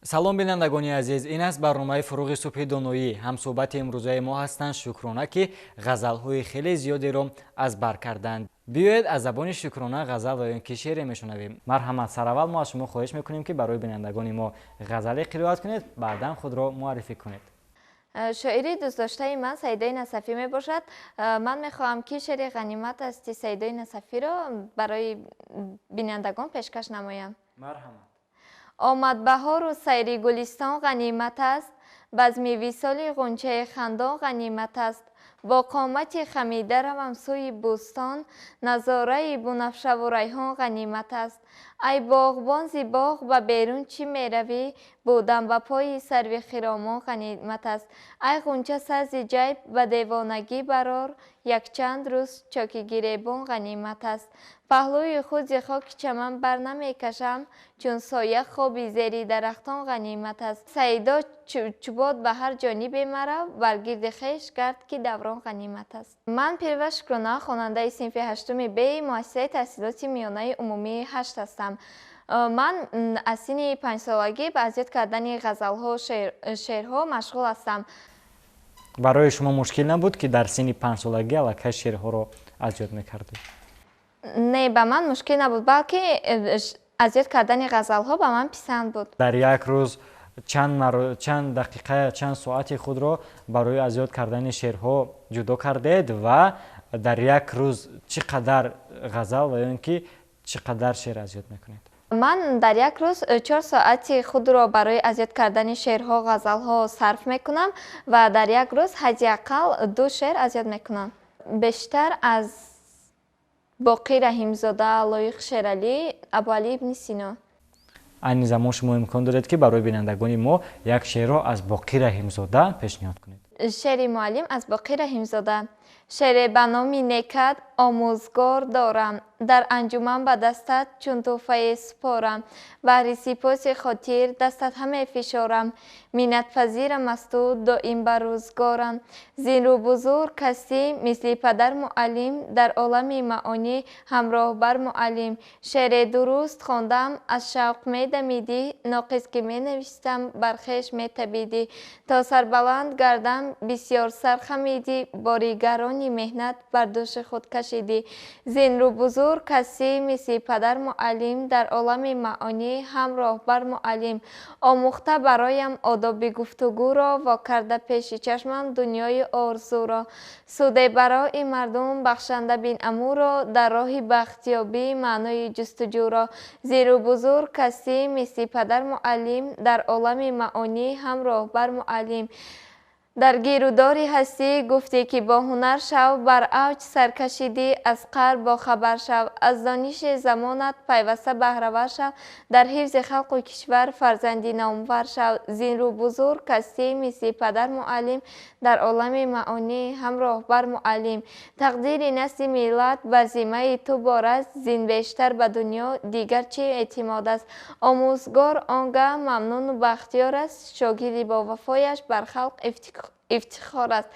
салом бинандагони азиз, ин аст барномаи фуруғи субҳи доноӣ. ҳамсӯҳбати имрӯзаи мо ҳастанд Шукрона, ки ғазалҳои хеле зиёдеро аз бар карданд. биёед аз забони Шукрона ғазал ва ё ки шеъре мешунавем. Марҳамат, сараввал мо аз шумо хоҳиш мекунем ки барои бинандагони мо ғазале қироат кунед, баъдан худро муаррифӣ кунед. шоири дӯстдоштаи ман Саидои Насафӣ мебошад. Ман мехоҳам ки шеъри ғанимат асти Саидои Насафиро барои бинандагон пешкаш намоям. марҳамат. омад баҳору сайри гулистон ғанимат аст, базми висоли ғунчаи хандон ғанимат аст. бо қомати хамида равам сӯи бӯстон, назораи бунафшаву райҳон ғанимат аст. ай боғбон зи боғ ба берун чӣ меравӣ, будам ба пои сарви хиромон ғанимат аст. ай ғунча сази ҷайб ба девонагӣ барор, якчанд рӯз чоки гиребон ғанимат аст. паҳлӯи худ зи хоки чаман бар намекашам, чун соя хоби зери дарахтон ғанимат аст. Саидо чубот ба ҳар ҷонибе марав, бар гирди хеш гард ки даврон ғанимат аст. ман Пирва Шукрона, хонандаи синфи ҳаштуми Б муассисаи таҳсилоти миёнаи умумии 8 ҳастам. ман аз синни 5-солагӣ ба азиёт кардани ғазалҳо, шеърҳо машғул ҳастам. барои шумо мушкил набуд ки дар синни 5 солагӣ аллакай шеърҳоро азиёт мекардед? не, ба ман мушкил набуд, балки азиёт кардани ғазалҳо ба ман писанд буд. дар як рӯз чанд дақиқа, чанд соати худро барои азиёт кардани шеърҳо ҷудо кардед ва дар як рӯз чӣ қадар ғазал ва ё ки чӣ қадар шеър азиёт мекунед? ман дар як рӯз 4 соати худро барои азиёт кардани шеърҳо, ғазалҳо сарф мекунам ва дар як рӯз ҳадди аққал 2 шеър азиёт мекунам. бештар аз Боқӣ Раҳимзода, Лоиқ Шералӣ, Абуалӣ ибни Сино. айни замон шумо имкон доред ки барои бинандагони мо як шеърро аз Боқӣ Раҳимзода пешниҳод кунед. шеъри муаллим аз Боқӣ Раҳимзода. шеъре ба номи некад омӯзгор дорам, дар анҷуман ба дастат чун тӯҳфае супорам. баҳри сипоси хотир дастат ҳаме фишорам, миннатпазирам аз ту доим ба рӯзгорам. зинрӯ бузург касӣ мисли падар муаллим, дар олами маъонӣ ҳамроҳбар муаллим. шеъре дуруст хондам, аз шавқ медамидӣ, ноқис ки менавистам бар хеш метабидӣ. то сарбаланд гардам бисёр сар хамидӣ, бори гарони меҳнат бар дӯши худ кашидӣ. зинрӯ бузург касӣ мисли падар муаллим, дар олами маъонӣ ҳамроҳбар муаллим. омӯхта бароям одоби гуфтугӯро, ва карда пеши чашмам дунёи орзуро. суде барои мардум бахшанда бин амӯро, дар роҳи бахтиёбӣ маънои ҷустуҷӯро. зинрӯ бузург касӣ мисли падар муаллим, дар олами маъонӣ ҳамроҳбар муаллим. дар гирӯдори ҳастӣ гуфтӣ ки бо ҳунар шав, бар авҷ сар кашидӣ, аз қадр бохабар шав. аз дониши замонат пайваста баҳравар шав, дар ҳифзи халқу кишвар фарзанди номвар шав. зинрӯ бузург касӣ мисли падар муаллим, дар олами маъонӣ ҳамроҳбар муаллим. тақдири насли миллат ба зиммаи ту бор аст, зин бештар ба дунё дигар чӣ эътимод аст. омӯзгор он гаҳ мамнуну бахтиёр аст, шогирди бовафояш бар халқ ифтихор аст.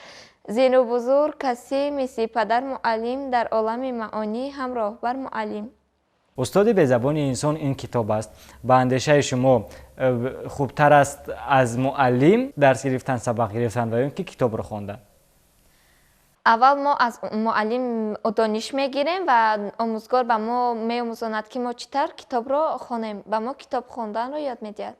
зинрӯ бузург касӣ мисли падар муаллим, дар олами маъонӣ ҳамроҳбар муаллим. устоди безабони инсон ин китоб аст. ба андешаи шумо хубтар аст аз муаллим дарс гирифтан, сабақ гирифтан ва ё ки китобро хондан? аввал мо аз муаллим дониш мегирем ва омӯзгор ба мо меомӯзонад ки мо чӣ тавр китобро хонем. ба мо китоб хонданро ёд медиҳад.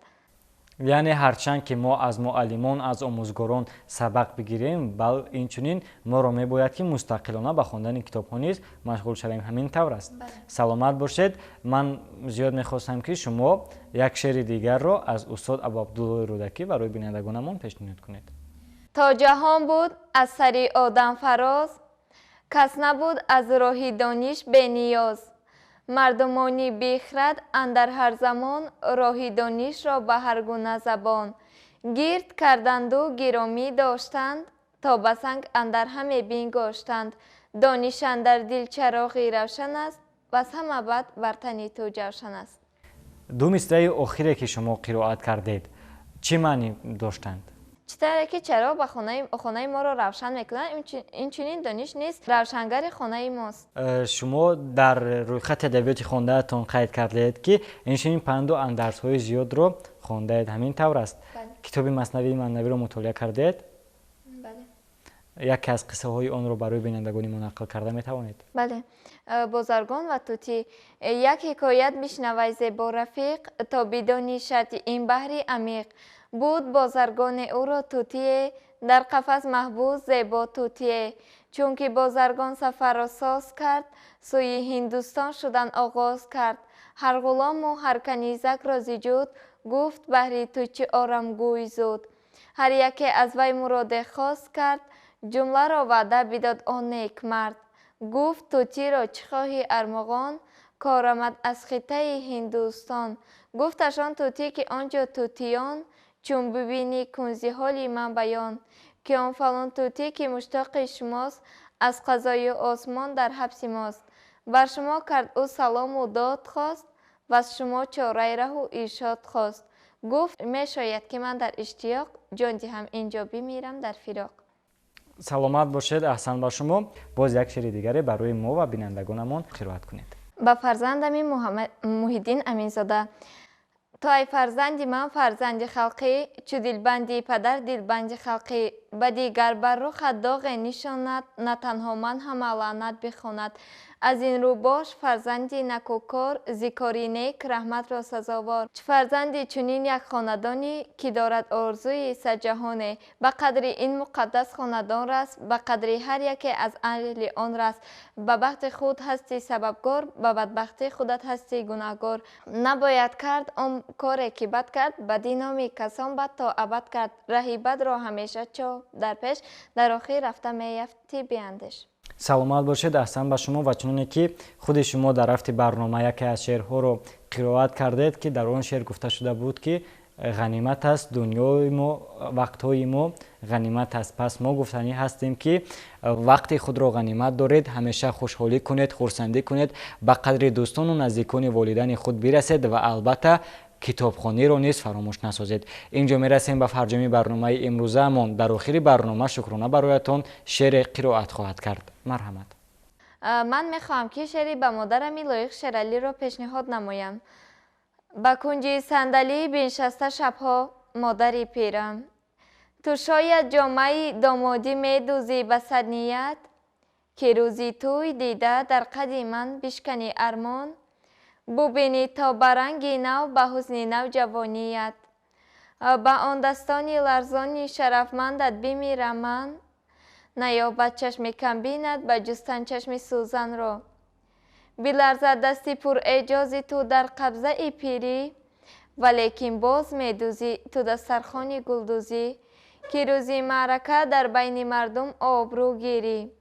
яъне ҳарчанд ки мо аз муаллимон, аз омӯзгорон сабақ бигирем, бал инчунин моро мебояд ки мустақилона ба хондани китобҳо низ машғул шавем. ҳамин тавр аст. саломат бошед. ман зиёд мехостам ки шумо як шеъри дигарро аз устод Абу Абдуллои Рӯдакӣ барои бинандагонамон пешниҳод кунед. то ҷаҳон буд аз сари одам фароз, кас набуд аз роҳи дониш бениёз. мардумони бихрад андар ҳар замон, роҳи донишро ба ҳар гуна забон. гирд карданду гиромӣ доштанд, то ба санг андар ҳаме бингоштанд. дониш андар дил чароғи равшан аст, ваз ҳама бад бар тани ту ҷавшан аст. ду мисраи охире ки шумо қироат кардед чӣ маънӣ доштанд? چطوره که چرا به خانه ما رو روشن میکنن، این چنین دانش نیست، روشنگر خانه ماست. شما در رویخط ادبیات خوندهتون قید کردید که این پند و اندرس‌های زیاد رو خوندید، همین طور است؟ بله. کتاب مثنوی معنوی رو مطالعه کردید؟ بله. یکی از قصه های آن رو برای بینندگان منقل کرده می توانید؟ بله. بازرگان و طوطی. یک حکایت میشنوی زیبا رفیق، تا بدانی شرط این بحری عمیق. بود بازرگان او را طوطی، در قفس محبوس زیبا طوطی. چون که بازرگان سفر را ساز کرد، سوی هندوستان شدن آغاز کرد. هر غلام و هر کنیزک را زیجود، گفت بهری تو چه آرامگوی زود. هر یکی از وی مراد خواست کرد، جمله را وعده بداد آن نیک مرد. گفت طوطی را چه خواهی ارمغان، کار آمد از خطه هندوستان. گفتشان طوطی که آنجا طوطیان، چون ببینی کنزی حالی من بیان. که آن فلان طوطی که مشتاق شماست، از قضای آسمان در حبس ماست. بر شما کرد او سلام و داد خواست، و از شما چاره ره و ارشاد خواست. گفت می شاید که من در اشتیاق، جان دهم اینجا بمیرم در فراق. سلامت باشید. احسن با شما. باز یک شعر دیگری برای ما و بینندگانمان قرائت کنید. با فرزندم محیدین امینزاده. تو ای فرزند من فرزند خلقی، چو دلبندی پدر دلبند خلقی. به دیگر بر رخ داغ نشاند، نه تنها من هم لعنت بخواند. از این رو باش فرزندی نکوکار، ز کاری نیک رحمت را سزاوار. چه فرزندی چنین یک خاندانی، که دارد آرزوی صد جهانی. به قدر این مقدس خاندان رست، به قدر هر یکی از اهل آن رست. به بخت خود هستی سببگار، به بدبختی خودت هستی گناهگار. نباید کرد آن کاری که بد کرد، بدی نامی کسان بد تا ابد کرد. رهی بد را همیشه چو در پیش، در آخر رفته میافتی بیندیش. سلامت باشید. احسن با شما. و چنانه که خود شما در رفت برنامه یکی از شعرها رو قرائت کردید که در آن شعر گفته شده بود که غنیمت است دنیای ما، وقتهای ما غنیمت است. پس ما گفتنی هستیم که وقتی خود را غنیمت دارید، همیشه خوشحالی کنید، خرسندی کنید، به قدر دوستان و نزدیکان والدین خود برسید و البته کتابخوانی رو نیز فراموش نسازید. اینجا میرسیم به فرجام برنامه امروزمان. در آخر برنامه شکرانه برایتان شعر قرائت خواهد کرد. مرحمت. من میخواهم که شعری به مادرم لایق شعرعلی را پیشنهاد نمایم. به کنج صندلی بنشسته شبها مادری پیرم، تو شاید جامه دامادی میدوزی به صد نیت، که روزی توی دیده در قد من بشکنی ارمان. ببینی تا برنگی نو به حسن نو جوانیت، به آن دستانی لرزانی شرفمندت بمیرم من. نیابد چشم کم بیند به جستن چشم سوزن را، بلرزد دستی پر اعجازی تو در قبضه ای پیری. ولیکن باز میدوزی تو دسترخوانی گلدوزی، که روزی معرکه در بین مردم آبرو گیری.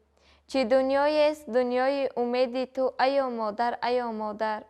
چه دنیایی است دنیای امیدی تو ایا مادر ایا مادر.